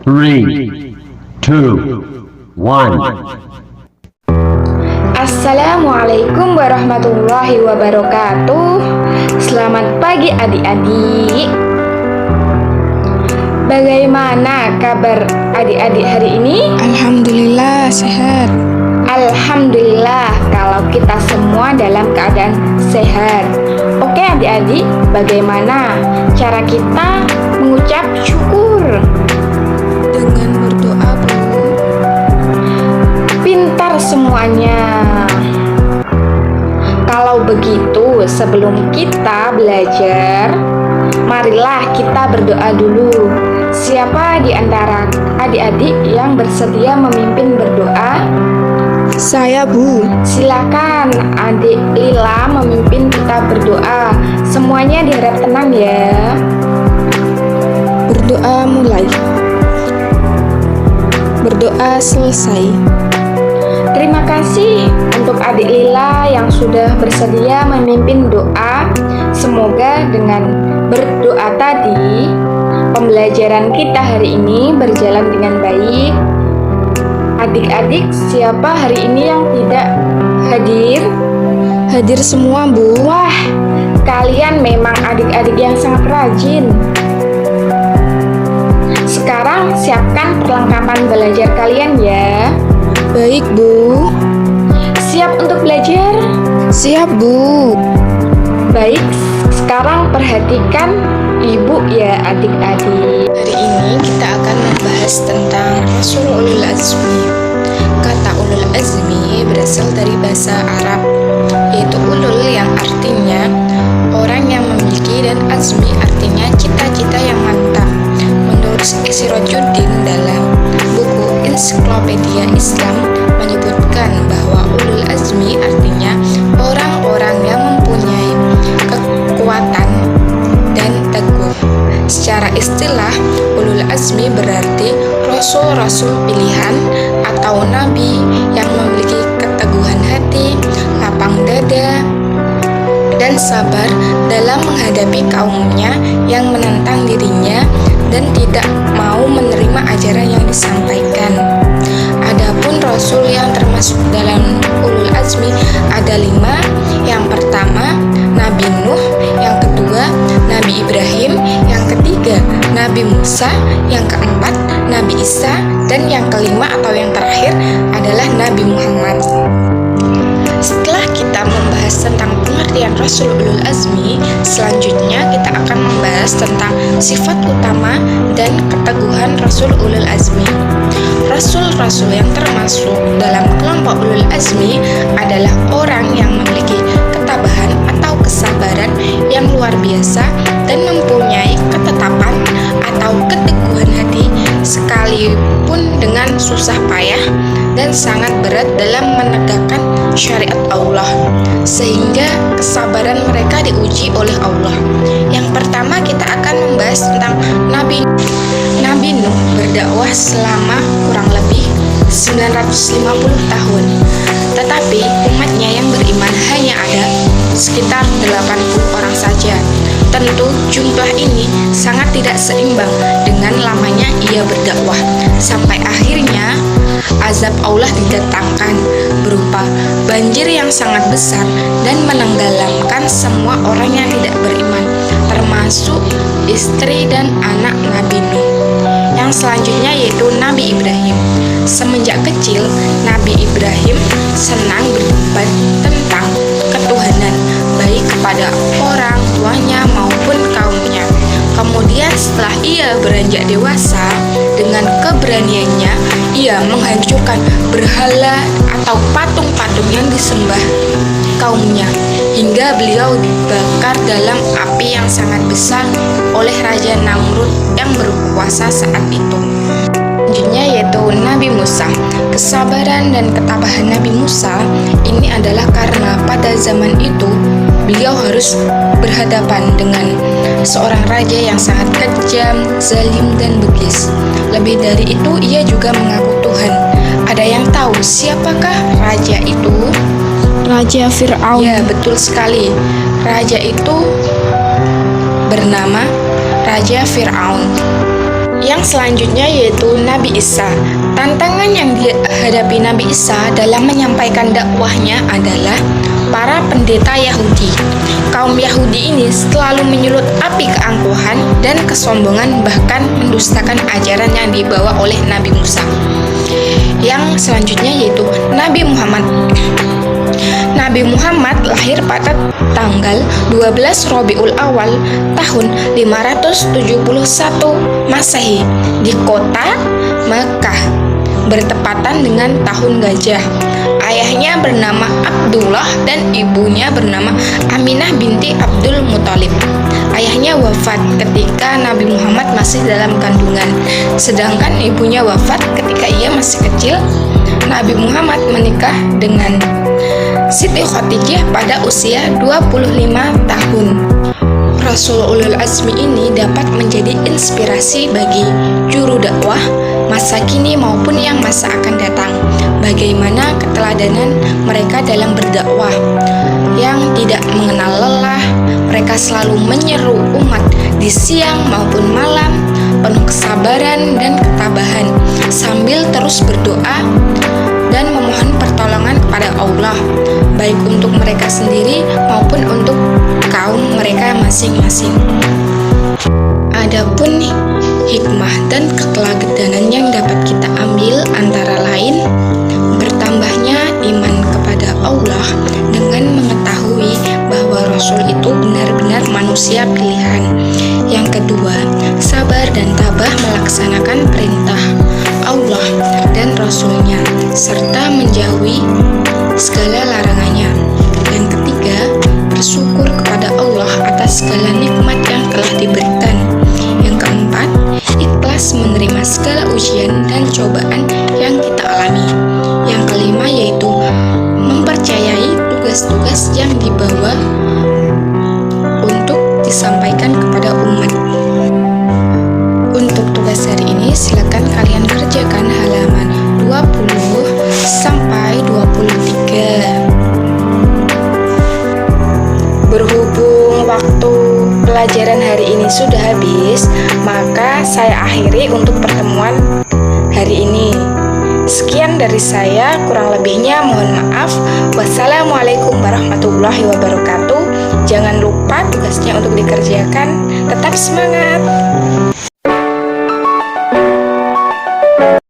Three, two, one. Assalamualaikum warahmatullahi wabarakatuh. Selamat pagi adik-adik. Bagaimana kabar adik-adik hari ini? Alhamdulillah sehat. Alhamdulillah kalau kita semua dalam keadaan sehat. Oke adik-adik, bagaimana cara kita mengucap syukur? Dengan berdoa, Bu. Pintar semuanya. Kalau begitu, sebelum kita belajar, marilah kita berdoa dulu. Siapa di antara adik-adik yang bersedia memimpin berdoa? Saya, Bu. Silakan adik Lila memimpin kita berdoa. Semuanya diharap tenang ya. Berdoa mulai. Berdoa selesai. Terima kasih untuk adik Lila yang sudah bersedia memimpin doa. Semoga dengan berdoa tadi, pembelajaran kita hari ini berjalan dengan baik. Adik-adik, siapa hari ini yang tidak hadir? Hadir semua, Bu. Wah, kalian memang adik-adik yang sangat rajin. Sekarang siapkan perlengkapan belajar kalian ya. Baik, Bu. Siap untuk belajar? Siap, Bu. Baik, sekarang perhatikan ibu ya adik-adik. Hari ini kita akan membahas tentang Rasul Ulul Azmi. Kata Ulul Azmi berasal dari bahasa Arab, yaitu ulul yang artinya orang yang memiliki dan azmi artinya cita-cita yang mantap. Menurut Sirojuddin dalam buku Ensiklopedia Islam menyebutkan bahwa ulul azmi artinya orang-orang yang mempunyai kekuatan dan teguh. Secara istilah, ulul azmi berarti rasul-rasul pilihan atau nabi yang memiliki keteguhan hati, lapang dada, dan sabar dalam menghadapi kaumnya yang menentang dirinya dan tidak mau menerima ajaran yang disampaikan. Adapun rasul yang termasuk dalam ulul azmi ada 5. Yang pertama, Nabi Nuh. Yang kedua, Nabi Ibrahim. Yang ketiga, Nabi Musa. Yang keempat, Nabi Isa. Dan yang kelima atau yang terakhir adalah Nabi Muhammad. Setelah kita membahas tentang pengertian Rasul Ulul Azmi, selanjutnya kita akan membahas tentang sifat utama dan keteguhan Rasul Ulul Azmi. Rasul-rasul yang termasuk dalam kelompok Ulul Azmi adalah orang yang memiliki ketabahan atau kesabaran yang luar biasa dan mempunyai ketetapan atau keteguhan hati sekalipun dengan susah payah dan sangat berat dalam menegakkan syariat Allah, sehingga kesabaran mereka diuji oleh Allah. Yang pertama kita akan membahas tentang Nabi Nuh berdakwah selama kurang lebih 950 tahun. Tetapi umatnya yang beriman hanya ada sekitar 80 orang saja. Tentu jumlah ini sangat tidak seimbang dengan lamanya ia berdakwah. Sampai akhirnya azab Allah didatangkan berupa banjir yang sangat besar dan menenggelamkan semua orang yang tidak beriman, termasuk istri dan anak Nabi Nuh. Yang selanjutnya yaitu Nabi Ibrahim. Semenjak kecil, Nabi Ibrahim senang berdebat tentang ketuhanan, baik kepada orang tuanya maupun kaumnya. Kemudian setelah ia beranjak dewasa, dengan keberaniannya ia menghancurkan berhala atau patung-patung yang disembah kaumnya, hingga beliau dibakar dalam api yang sangat besar oleh Raja Namrud yang berkuasa saat itu. Selanjutnya yaitu Nabi Musa. Kesabaran dan ketabahan Nabi Musa ini adalah karena pada zaman itu beliau harus berhadapan dengan seorang raja yang sangat kejam, zalim, dan bengis. Lebih dari itu, ia juga mengaku Tuhan. Ada yang tahu siapakah raja itu? Raja Fir'aun. Ya, betul sekali. Raja itu bernama Raja Fir'aun. Yang selanjutnya yaitu Nabi Isa. Tantangan yang dihadapi Nabi Isa dalam menyampaikan dakwahnya adalah para pendeta Yahudi. Kaum Yahudi ini selalu menyulut api keangkuhan dan kesombongan, bahkan mendustakan ajaran yang dibawa oleh Nabi Musa. Yang selanjutnya yaitu Nabi Muhammad. Nabi Muhammad lahir pada tanggal 12 Rabiul Awal tahun 571 Masehi di kota Mekah, bertepatan dengan tahun gajah. Ayahnya bernama Abdullah dan ibunya bernama Aminah binti Abdul Muthalib. Ayahnya wafat ketika Nabi Muhammad masih dalam kandungan, sedangkan ibunya wafat ketika ia masih kecil. Nabi Muhammad menikah dengan Siti Khadijah pada usia 25 tahun. Rasul Ulul Azmi ini dapat menjadi inspirasi bagi juru dakwah masa kini maupun yang masa akan datang. Bagaimana keteladanan mereka dalam berdakwah yang tidak mengenal lelah. Mereka selalu menyeru umat di siang maupun malam, penuh kesabaran dan ketabahan, sambil terus berdoa dan memohon pertolongan kepada Allah, baik untuk mereka sendiri maupun untuk kaum mereka masing-masing. Adapun hikmah dan keteladanan yang dapat kita ambil antara lain bertambahnya iman kepada Allah dengan mengetahui bahwa Rasul itu benar-benar manusia pilihan. Yang kedua, sabar dan tabah melaksanakan perintah Allah dan Rasul-Nya serta menjauhi segala larangannya. Yang ketiga, bersyukur kepada Allah atas segala nikmat yang telah diberikan. Yang keempat, ikhlas menerima segala ujian dan cobaan yang kita alami. Yang kelima yaitu mempercayai tugas-tugas yang dibawa untuk disampaikan kepada umat. Untuk tugas hari ini silakan kalian kerjakan halaman 20 sampai 23. Berhubung waktu pelajaran hari ini sudah habis, maka saya akhiri untuk pertemuan hari ini. Sekian dari saya, kurang lebihnya mohon maaf. Wassalamualaikum warahmatullahi wabarakatuh. Jangan lupa tugasnya untuk dikerjakan. Tetap semangat.